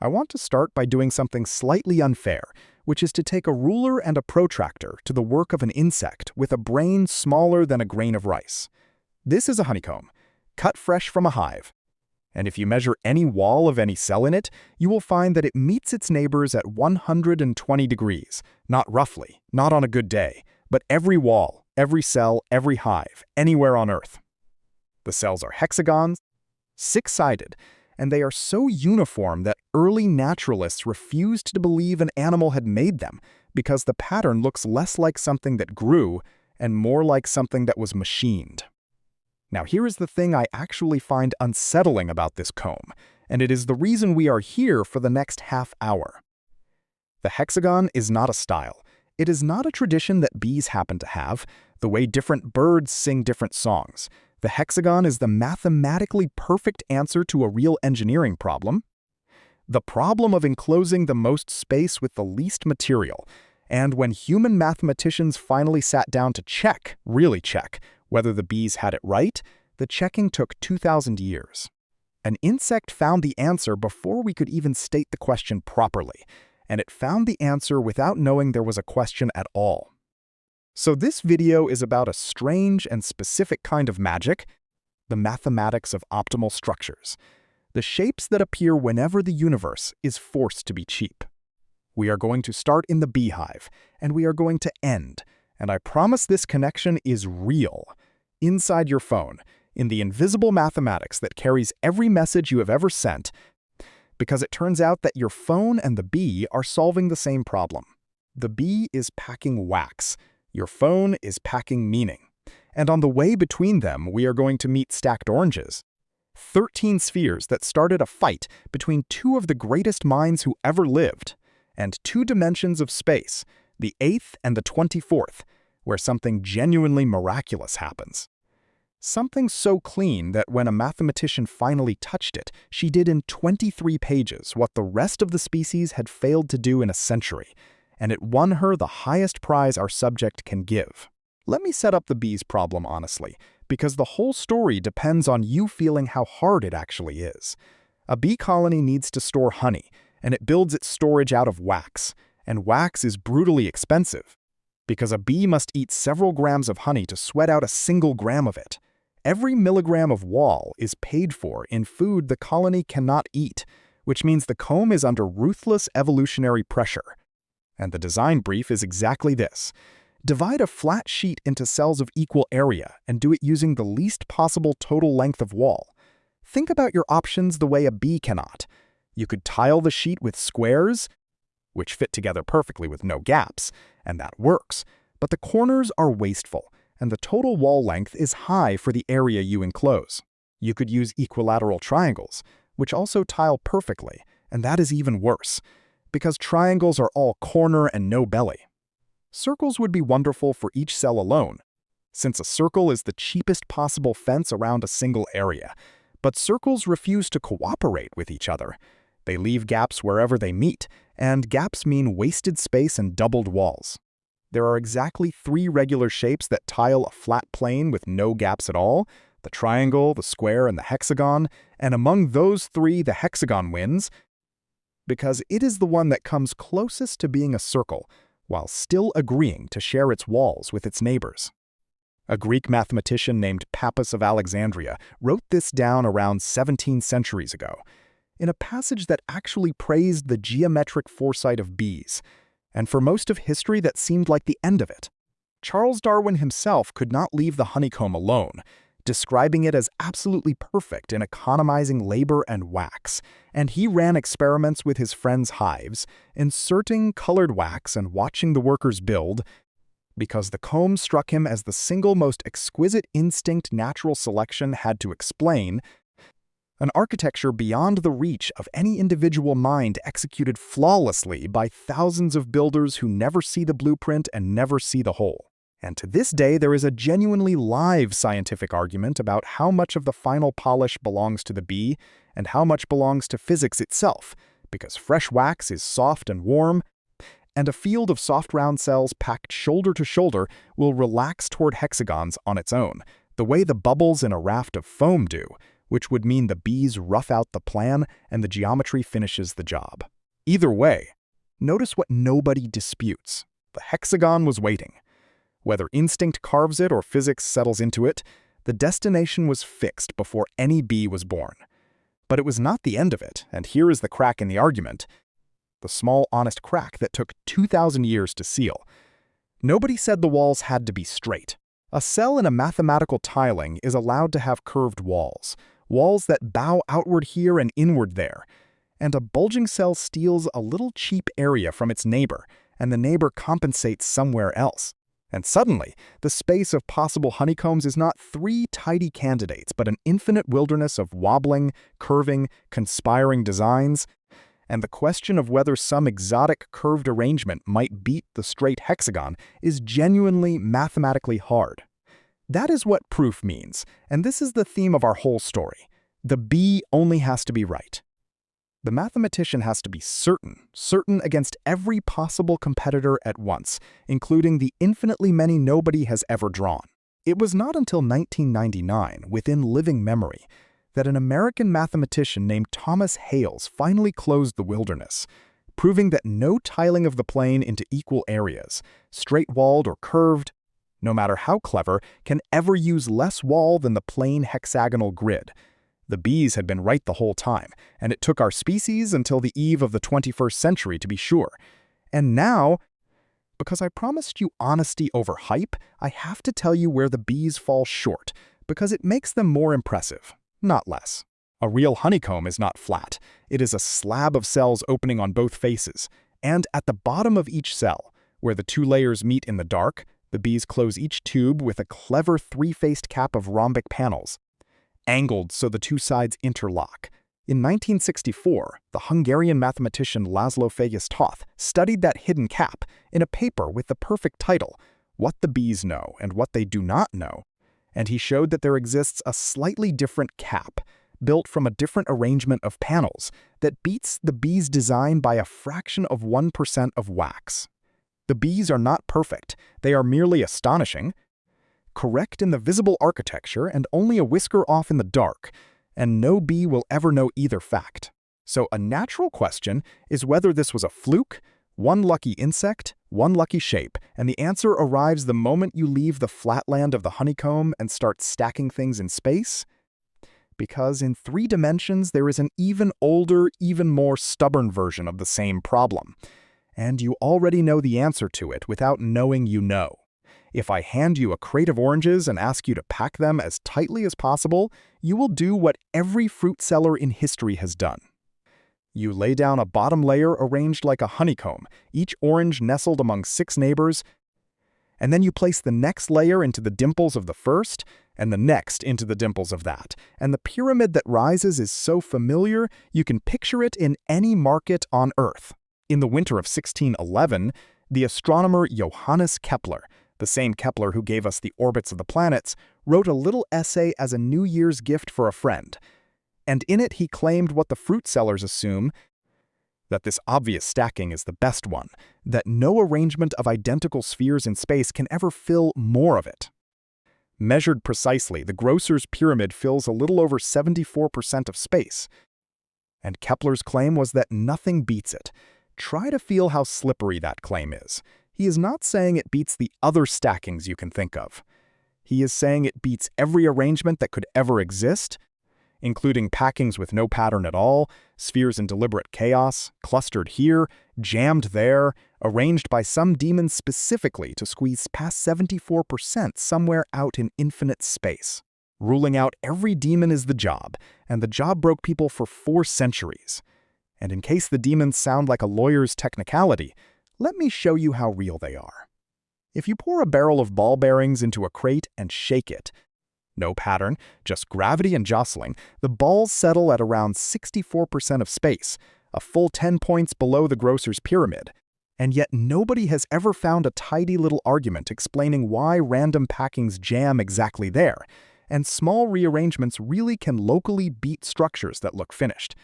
I want to start by doing something slightly unfair, which is to take a ruler and a protractor to the work of an insect with a brain smaller than a grain of rice. This is a honeycomb, cut fresh from a hive. And if you measure any wall of any cell in it, you will find that it meets its neighbors at 120 degrees, not roughly, not on a good day, but every wall, every cell, every hive, anywhere on Earth. The cells are hexagons, six-sided, and they are so uniform that early naturalists refused to believe an animal had made them because the pattern looks less like something that grew and more like something that was machined. Now here is the thing I actually find unsettling about this comb, and it is the reason we are here for the next half hour. The hexagon is not a style. It is not a tradition that bees happen to have, the way different birds sing different songs. The hexagon is the mathematically perfect answer to a real engineering problem, the problem of enclosing the most space with the least material. And when human mathematicians finally sat down to check, really check, whether the bees had it right, the checking took 2,000 years. An insect found the answer before we could even state the question properly, and it found the answer without knowing there was a question at all. So this video is about a strange and specific kind of magic, the mathematics of optimal structures, the shapes that appear whenever the universe is forced to be cheap. We are going to start in the beehive, and we are going to end, and I promise this connection is real, inside your phone, in the invisible mathematics that carries every message you have ever sent, because it turns out that your phone and the bee are solving the same problem. The bee is packing wax. Your phone is packing meaning. And on the way between them, we are going to meet stacked oranges. 13 spheres that started a fight between two of the greatest minds who ever lived, and two dimensions of space, the 8th and the 24th, where something genuinely miraculous happens. Something so clean that when a mathematician finally touched it, she did in 23 pages what the rest of the species had failed to do in a century, and it won her the highest prize our subject can give. Let me set up the bees problem honestly, because the whole story depends on you feeling how hard it actually is. A bee colony needs to store honey, and it builds its storage out of wax, and wax is brutally expensive, because a bee must eat several grams of honey to sweat out a single gram of it. Every milligram of wall is paid for in food the colony cannot eat, which means the comb is under ruthless evolutionary pressure. And the design brief is exactly this. Divide a flat sheet into cells of equal area and do it using the least possible total length of wall. Think about your options the way a bee cannot. You could tile the sheet with squares, which fit together perfectly with no gaps, and that works. But the corners are wasteful, and the total wall length is high for the area you enclose. You could use equilateral triangles, which also tile perfectly, and that is even worse, because triangles are all corner and no belly. Circles would be wonderful for each cell alone, since a circle is the cheapest possible fence around a single area. But circles refuse to cooperate with each other. They leave gaps wherever they meet, and gaps mean wasted space and doubled walls. There are exactly 3 regular shapes that tile a flat plane with no gaps at all: the triangle, the square, and the hexagon, and among those 3, the hexagon wins, because it is the one that comes closest to being a circle, while still agreeing to share its walls with its neighbors. A Greek mathematician named Pappus of Alexandria wrote this down around 17 centuries ago, in a passage that actually praised the geometric foresight of bees, and for most of history that seemed like the end of it. Charles Darwin himself could not leave the honeycomb alone, describing it as absolutely perfect in economizing labor and wax, and he ran experiments with his friends' hives, inserting colored wax and watching the workers build, because the comb struck him as the single most exquisite instinct natural selection had to explain, an architecture beyond the reach of any individual mind executed flawlessly by thousands of builders who never see the blueprint and never see the whole. And to this day, there is a genuinely live scientific argument about how much of the final polish belongs to the bee and how much belongs to physics itself, because fresh wax is soft and warm, and a field of soft round cells packed shoulder to shoulder will relax toward hexagons on its own, the way the bubbles in a raft of foam do, which would mean the bees rough out the plan and the geometry finishes the job. Either way, notice what nobody disputes. The hexagon was waiting. Whether instinct carves it or physics settles into it, the destination was fixed before any bee was born. But it was not the end of it, and here is the crack in the argument. The small, honest crack that took 2,000 years to seal. Nobody said the walls had to be straight. A cell in a mathematical tiling is allowed to have curved walls, walls that bow outward here and inward there. And a bulging cell steals a little cheap area from its neighbor, and the neighbor compensates somewhere else. And suddenly, the space of possible honeycombs is not 3 tidy candidates, but an infinite wilderness of wobbling, curving, conspiring designs. And the question of whether some exotic curved arrangement might beat the straight hexagon is genuinely mathematically hard. That is what proof means, and this is the theme of our whole story. The bee only has to be right. The mathematician has to be certain against every possible competitor at once, including the infinitely many nobody has ever drawn. It was not until 1999, within living memory, that an American mathematician named Thomas Hales finally closed the wilderness, proving that no tiling of the plane into equal areas, straight-walled or curved, no matter how clever, can ever use less wall than the plain hexagonal grid. The bees had been right the whole time, and it took our species until the eve of the 21st century to be sure. And now, because I promised you honesty over hype, I have to tell you where the bees fall short, because it makes them more impressive, not less. A real honeycomb is not flat. It is a slab of cells opening on both faces, and at the bottom of each cell, where the 2 layers meet in the dark, the bees close each tube with a clever 3-faced cap of rhombic panels, angled so the 2 sides interlock. In 1964, the Hungarian mathematician Laszlo Fejes-Toth studied that hidden cap in a paper with the perfect title, What the Bees Know and What They Do Not Know, and he showed that there exists a slightly different cap, built from a different arrangement of panels, that beats the bees' design by a fraction of 1% of wax. The bees are not perfect, they are merely astonishing, correct in the visible architecture and only a whisker off in the dark, and no bee will ever know either fact. So a natural question is whether this was a fluke, one lucky insect, one lucky shape, and the answer arrives the moment you leave the flatland of the honeycomb and start stacking things in space. Because in 3 dimensions there is an even older, even more stubborn version of the same problem. And you already know the answer to it without knowing you know. If I hand you a crate of oranges and ask you to pack them as tightly as possible, you will do what every fruit seller in history has done. You lay down a bottom layer arranged like a honeycomb, each orange nestled among 6 neighbors, and then you place the next layer into the dimples of the first, and the next into the dimples of that. And the pyramid that rises is so familiar, you can picture it in any market on Earth. In the winter of 1611, the astronomer Johannes Kepler, the same Kepler who gave us the orbits of the planets, wrote a little essay as a New Year's gift for a friend. And in it he claimed what the fruit sellers assume, that this obvious stacking is the best one, that no arrangement of identical spheres in space can ever fill more of it. Measured precisely, the grocer's pyramid fills a little over 74% of space. And Kepler's claim was that nothing beats it. Try to feel how slippery that claim is. He is not saying it beats the other stackings you can think of. He is saying it beats every arrangement that could ever exist, including packings with no pattern at all, spheres in deliberate chaos, clustered here, jammed there, arranged by some demon specifically to squeeze past 74% somewhere out in infinite space. Ruling out every demon is the job, and the job broke people for 4 centuries. And in case the demons sound like a lawyer's technicality, let me show you how real they are. If you pour a barrel of ball bearings into a crate and shake it, no pattern, just gravity and jostling, the balls settle at around 64% of space, a full 10 points below the grocer's pyramid. And yet nobody has ever found a tidy little argument explaining why random packings jam exactly there, and small rearrangements really can locally beat structures that look finished.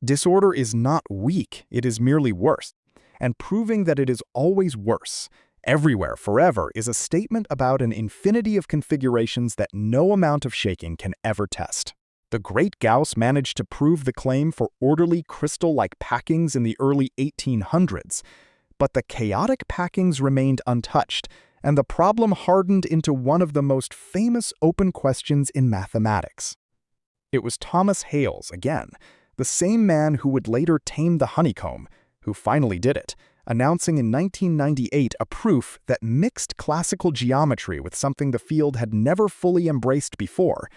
Disorder is not weak, it is merely worse. And proving that it is always worse, everywhere, forever, is a statement about an infinity of configurations that no amount of shaking can ever test. The great Gauss managed to prove the claim for orderly crystal-like packings in the early 1800s, but the chaotic packings remained untouched, and the problem hardened into one of the most famous open questions in mathematics. It was Thomas Hales, again, the same man who would later tame the honeycomb, who finally did it, announcing in 1998 a proof that mixed classical geometry with something the field had never fully embraced before.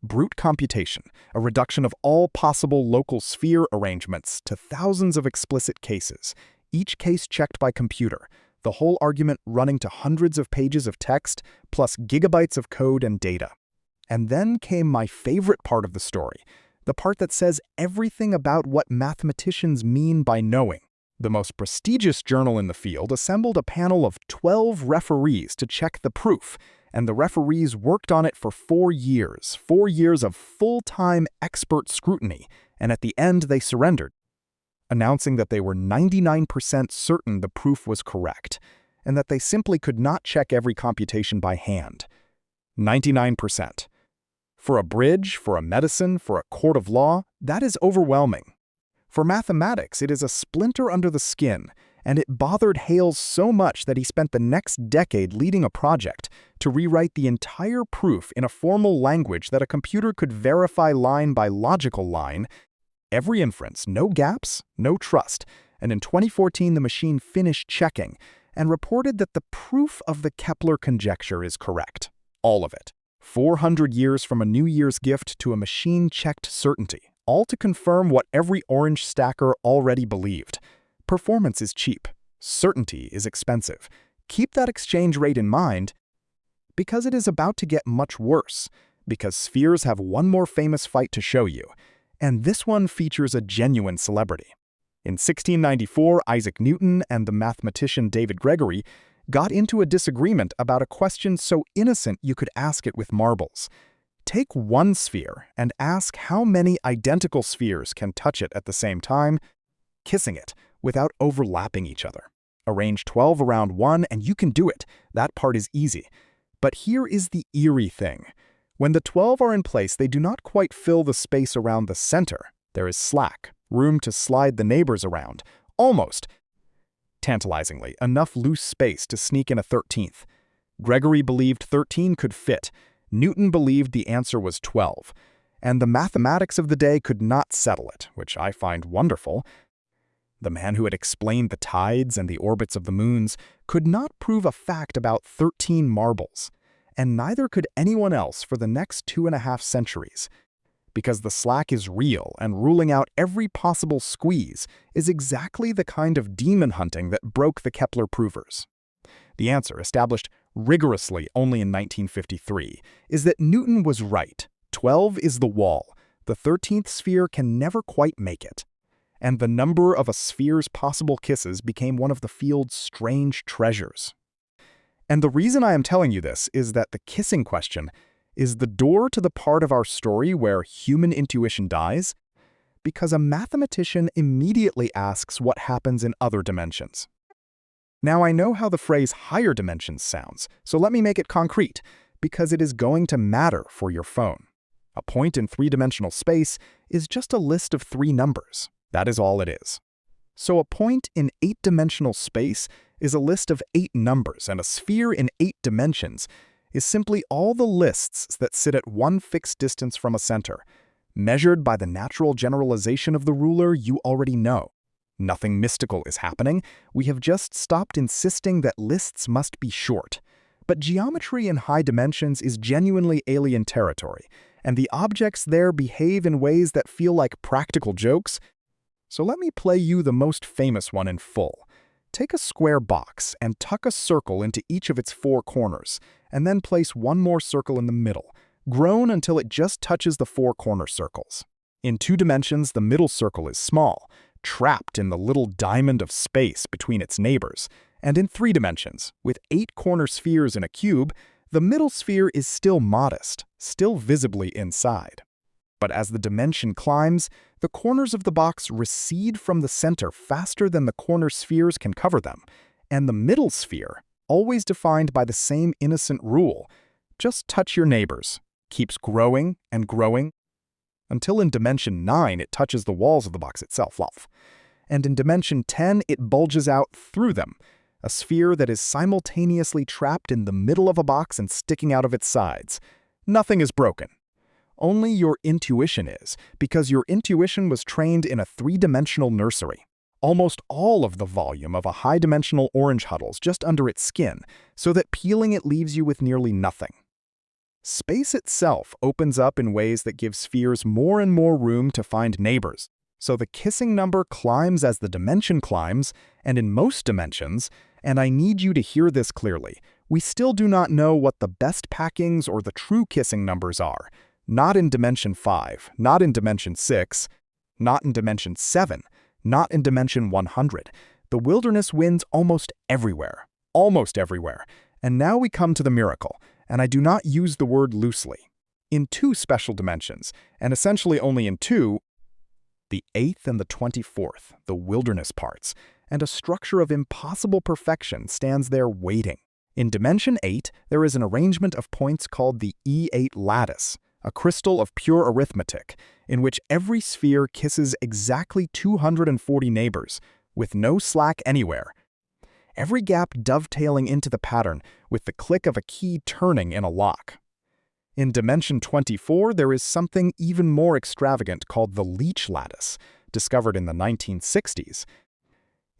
Brute computation, a reduction of all possible local sphere arrangements to thousands of explicit cases, each case checked by computer, the whole argument running to hundreds of pages of text, plus gigabytes of code and data. And then came my favorite part of the story, the part that says everything about what mathematicians mean by knowing. The most prestigious journal in the field assembled a panel of 12 referees to check the proof, and the referees worked on it for 4 years, 4 years of full-time expert scrutiny, and at the end they surrendered, announcing that they were 99% certain the proof was correct, and that they simply could not check every computation by hand. 99%. For a bridge, for a medicine, for a court of law, that is overwhelming. For mathematics, it is a splinter under the skin, and it bothered Hales so much that he spent the next decade leading a project to rewrite the entire proof in a formal language that a computer could verify line by logical line, every inference, no gaps, no trust, and in 2014 the machine finished checking and reported that the proof of the Kepler conjecture is correct. All of it. 400 years from a New Year's gift to a machine-checked certainty, all to confirm what every orange stacker already believed. Performance is cheap. Certainty is expensive. Keep that exchange rate in mind, because it is about to get much worse, because spheres have one more famous fight to show you, and this one features a genuine celebrity. In 1694, Isaac Newton and the mathematician David Gregory got into a disagreement about a question so innocent you could ask it with marbles. Take one sphere and ask how many identical spheres can touch it at the same time, kissing it, without overlapping each other. Arrange 12 around one and you can do it. That part is easy. But here is the eerie thing. When the 12 are in place, they do not quite fill the space around the center. There is slack, room to slide the neighbors around. Almost. Tantalizingly, enough loose space to sneak in a 13th. Gregory believed 13 could fit. Newton believed the answer was 12. And the mathematics of the day could not settle it, which I find wonderful. The man who had explained the tides and the orbits of the moons could not prove a fact about 13 marbles, and neither could anyone else for the next 2.5 centuries. Because the slack is real and ruling out every possible squeeze is exactly the kind of demon hunting that broke the Kepler provers. The answer, established rigorously only in 1953, is that Newton was right. 12 is the wall. The 13th sphere can never quite make it. And the number of a sphere's possible kisses became one of the field's strange treasures. And the reason I am telling you this is that the kissing question is the door to the part of our story where human intuition dies, because a mathematician immediately asks what happens in other dimensions. Now, I know how the phrase higher dimensions sounds, so let me make it concrete, because it is going to matter for your phone. A point in 3-dimensional space is just a list of 3 numbers. That is all it is. So a point in 8-dimensional space is a list of 8 numbers, and a sphere in 8 dimensions is simply all the lists that sit at one fixed distance from a center, measured by the natural generalization of the ruler you already know. Nothing mystical is happening. We have just stopped insisting that lists must be short. But geometry in high dimensions is genuinely alien territory, and the objects there behave in ways that feel like practical jokes. So let me play you the most famous one in full. Take a square box and tuck a circle into each of its 4 corners, and then place one more circle in the middle, grown until it just touches the 4 corner circles. In 2 dimensions, the middle circle is small, trapped in the little diamond of space between its neighbors, and in 3 dimensions, with 8 corner spheres in a cube, the middle sphere is still modest, still visibly inside. But as the dimension climbs, the corners of the box recede from the center faster than the corner spheres can cover them, and the middle sphere, always defined by the same innocent rule, just touch your neighbors, keeps growing and growing. until in dimension 9 it touches the walls of the box itself. And in dimension 10 it bulges out through them, a sphere that is simultaneously trapped in the middle of a box and sticking out of its sides. Nothing is broken. Only your intuition is, because your intuition was trained in a three-dimensional nursery. Almost all of the volume of a high-dimensional orange huddles just under its skin, so that peeling it leaves you with nearly nothing. Space itself opens up in ways that give spheres more and more room to find neighbors. So the kissing number climbs as the dimension climbs, and in most dimensions, and I need you to hear this clearly, we still do not know what the best packings or the true kissing numbers are. Not in dimension 5, not in dimension 6, not in dimension 7, not in dimension 100. The wilderness wins almost everywhere. And now we come to the miracle, and I do not use the word loosely. In two special dimensions, and essentially only in two, the 8th and the 24th, the wilderness parts, and a structure of impossible perfection stands there waiting. In dimension 8, there is an arrangement of points called the E8 lattice, a crystal of pure arithmetic, in which every sphere kisses exactly 240 neighbors, with no slack anywhere. Every gap dovetailing into the pattern with the click of a key turning in a lock. In dimension 24, there is something even more extravagant called the Leech lattice, discovered in the 1960s,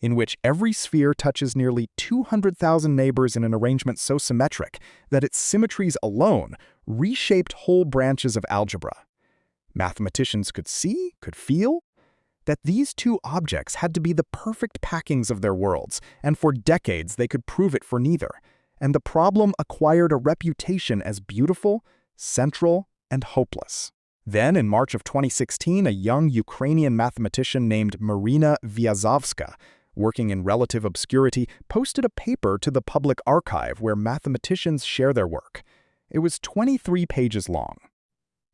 in which every sphere touches nearly 200,000 neighbors in an arrangement so symmetric that its symmetries alone reshaped whole branches of algebra. Mathematicians could see, could feel, that these two objects had to be the perfect packings of their worlds, and for decades they could prove it for neither, and the problem acquired a reputation as beautiful, central, and hopeless. Then, in March of 2016, a young Ukrainian mathematician named Marina Viazovska, working in relative obscurity, posted a paper to the public archive where mathematicians share their work. It was 23 pages long.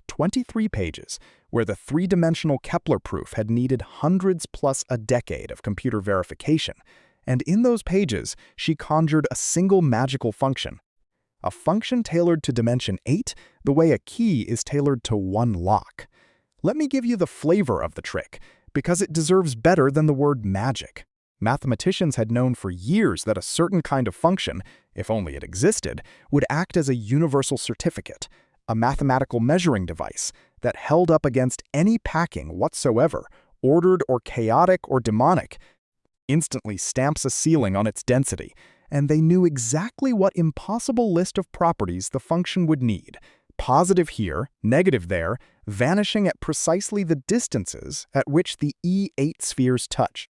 23 pages, where the three-dimensional Kepler proof had needed hundreds plus a decade of computer verification, and in those pages, she conjured a single magical function. A function tailored to dimension 8, the way a key is tailored to one lock. Let me give you the flavor of the trick, because it deserves better than the word magic. Mathematicians had known for years that a certain kind of function, if only it existed, would act as a universal certificate, a mathematical measuring device that held up against any packing whatsoever, ordered or chaotic or demonic, instantly stamps a ceiling on its density, and they knew exactly what impossible list of properties the function would need, positive here, negative there, vanishing at precisely the distances at which the E8 spheres touch.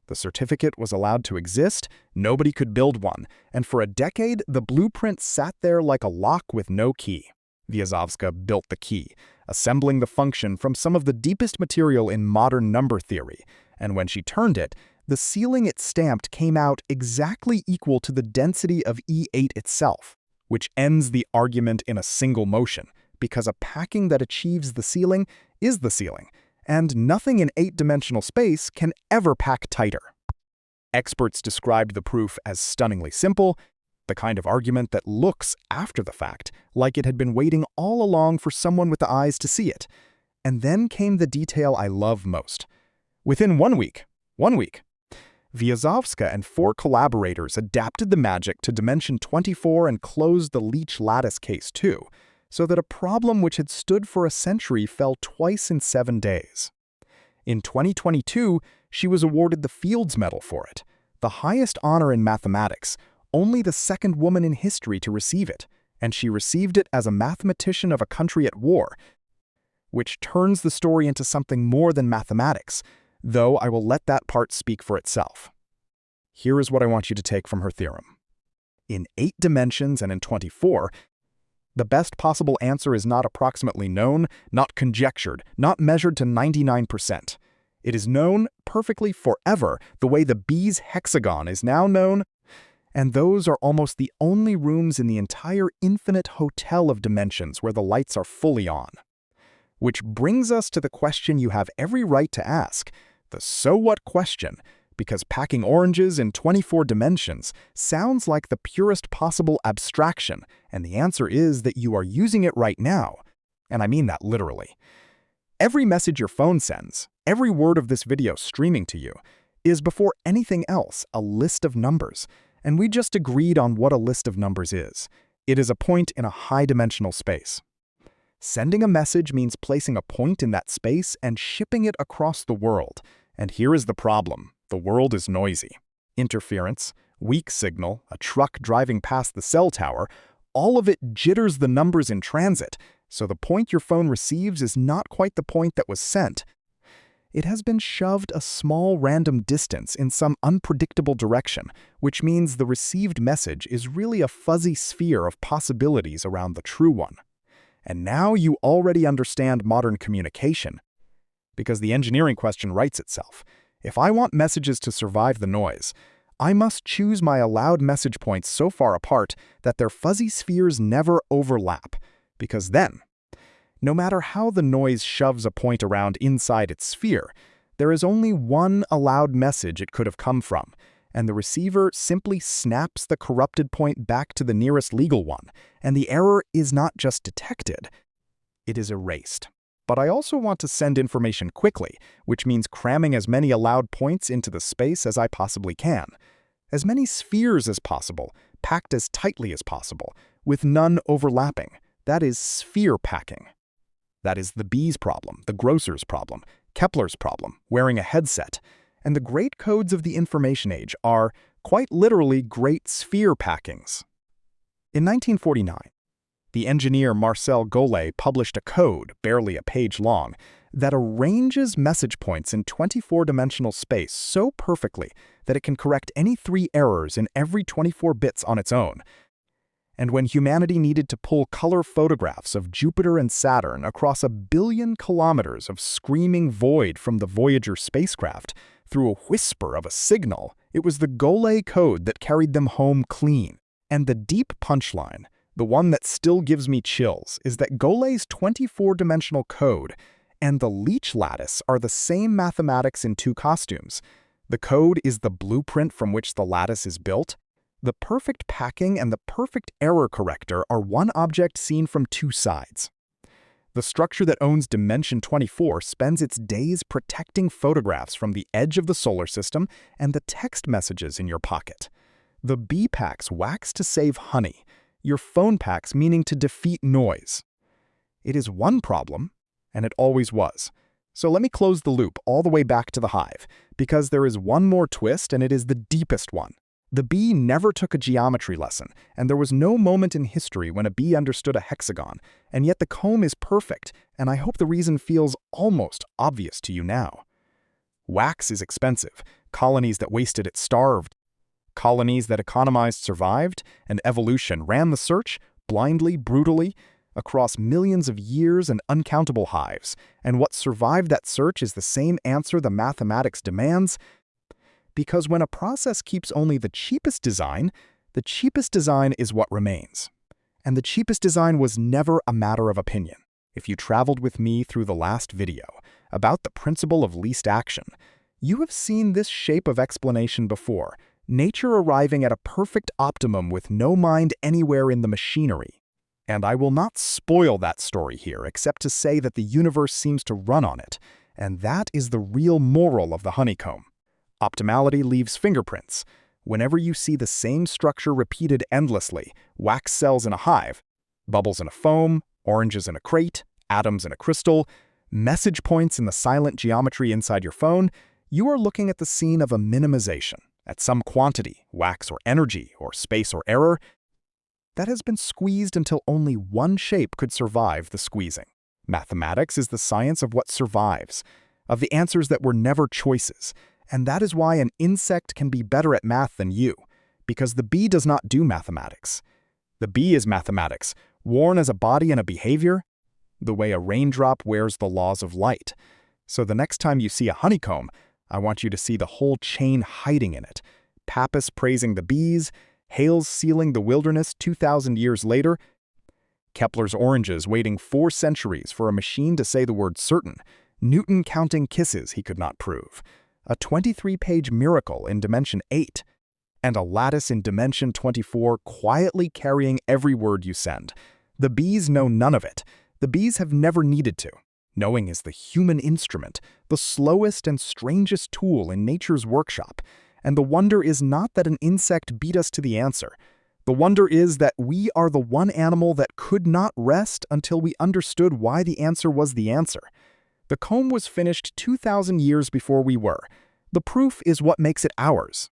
The certificate was allowed to exist, nobody could build one, and for a decade the blueprint sat there like a lock with no key. Viazovska built the key, assembling the function from some of the deepest material in modern number theory, and when she turned it, the ceiling it stamped came out exactly equal to the density of E8 itself, which ends the argument in a single motion, because a packing that achieves the ceiling is the ceiling, and nothing in 8-dimensional space can ever pack tighter. Experts described the proof as stunningly simple, the kind of argument that looks, after the fact, like it had been waiting all along for someone with the eyes to see it. And then came the detail I love most. Within 1 week, Viazovska and 4 collaborators adapted the magic to dimension 24 and closed the Leech lattice case too, so that a problem which had stood for a century fell twice in 7 days. In 2022, she was awarded the Fields Medal for it, the highest honor in mathematics, only the second woman in history to receive it, and she received it as a mathematician of a country at war, which turns the story into something more than mathematics, though I will let that part speak for itself. Here is what I want you to take from her theorem. In 8 dimensions and in 24, the best possible answer is not approximately known, not conjectured, not measured to 99%. It is known perfectly forever, the way the bee's hexagon is now known, and those are almost the only rooms in the entire infinite hotel of dimensions where the lights are fully on. Which brings us to the question you have every right to ask, the so what question, because packing oranges in 24 dimensions sounds like the purest possible abstraction, and the answer is that you are using it right now, and I mean that literally. Every message your phone sends, every word of this video streaming to you, is before anything else a list of numbers, and we just agreed on what a list of numbers is. It is a point in a high-dimensional space. Sending a message means placing a point in that space and shipping it across the world. And here is the problem. The world is noisy. Interference, weak signal, a truck driving past the cell tower, all of it jitters the numbers in transit, so the point your phone receives is not quite the point that was sent. It has been shoved a small random distance in some unpredictable direction, which means the received message is really a fuzzy sphere of possibilities around the true one. And now you already understand modern communication, because the engineering question writes itself. If I want messages to survive the noise, I must choose my allowed message points so far apart that their fuzzy spheres never overlap, because then, no matter how the noise shoves a point around inside its sphere, there is only one allowed message it could have come from, and the receiver simply snaps the corrupted point back to the nearest legal one, and the error is not just detected, it is erased. But I also want to send information quickly, which means cramming as many allowed points into the space as I possibly can. As many spheres as possible, packed as tightly as possible, with none overlapping. That is sphere packing. That is the bee's problem, the grocer's problem, Kepler's problem, wearing a headset. And the great codes of the information age are, quite literally, great sphere packings. In 1949, the engineer Marcel Golay published a code, barely a page long, that arranges message points in 24-dimensional space so perfectly that it can correct any 3 errors in every 24 bits on its own. And when humanity needed to pull color photographs of Jupiter and Saturn across 1 billion kilometers of screaming void from the Voyager spacecraft, through a whisper of a signal, it was the Golay code that carried them home clean. And the deep punchline, the one that still gives me chills, is that Golay's 24-dimensional code and the Leech lattice are the same mathematics in 2 costumes. The code is the blueprint from which the lattice is built. The perfect packing and the perfect error corrector are one object seen from 2 sides. The structure that owns Dimension 24 spends its days protecting photographs from the edge of the solar system and the text messages in your pocket. The bee packs wax to save honey, your phone packs meaning to defeat noise. It is one problem, and it always was. So let me close the loop all the way back to the hive, because there is one more twist and it is the deepest one. The bee never took a geometry lesson, and there was no moment in history when a bee understood a hexagon, and yet the comb is perfect, and I hope the reason feels almost obvious to you now. Wax is expensive. Colonies that wasted it starved. Colonies that economized survived, and evolution ran the search, blindly, brutally, across millions of years and uncountable hives. And what survived that search is the same answer the mathematics demands, because when a process keeps only the cheapest design is what remains. And the cheapest design was never a matter of opinion. If you traveled with me through the last video about the principle of least action, you have seen this shape of explanation before, nature arriving at a perfect optimum with no mind anywhere in the machinery. And I will not spoil that story here, except to say that the universe seems to run on it, and that is the real moral of the honeycomb. Optimality leaves fingerprints. Whenever you see the same structure repeated endlessly, wax cells in a hive, bubbles in a foam, oranges in a crate, atoms in a crystal, message points in the silent geometry inside your phone, you are looking at the scene of a minimization, at some quantity, wax or energy, or space or error, that has been squeezed until only one shape could survive the squeezing. Mathematics is the science of what survives, of the answers that were never choices. And that is why an insect can be better at math than you, because the bee does not do mathematics. The bee is mathematics, worn as a body and a behavior, the way a raindrop wears the laws of light. So the next time you see a honeycomb, I want you to see the whole chain hiding in it. Pappus praising the bees, Hales sealing the wilderness 2,000 years later, Kepler's oranges waiting 4 centuries for a machine to say the word certain, Newton counting kisses he could not prove, a 23-page miracle in Dimension 8, and a lattice in Dimension 24 quietly carrying every word you send. The bees know none of it. The bees have never needed to. Knowing is the human instrument, the slowest and strangest tool in nature's workshop. And the wonder is not that an insect beat us to the answer. The wonder is that we are the one animal that could not rest until we understood why the answer was the answer. The comb was finished 2,000 years before we were. The proof is what makes it ours.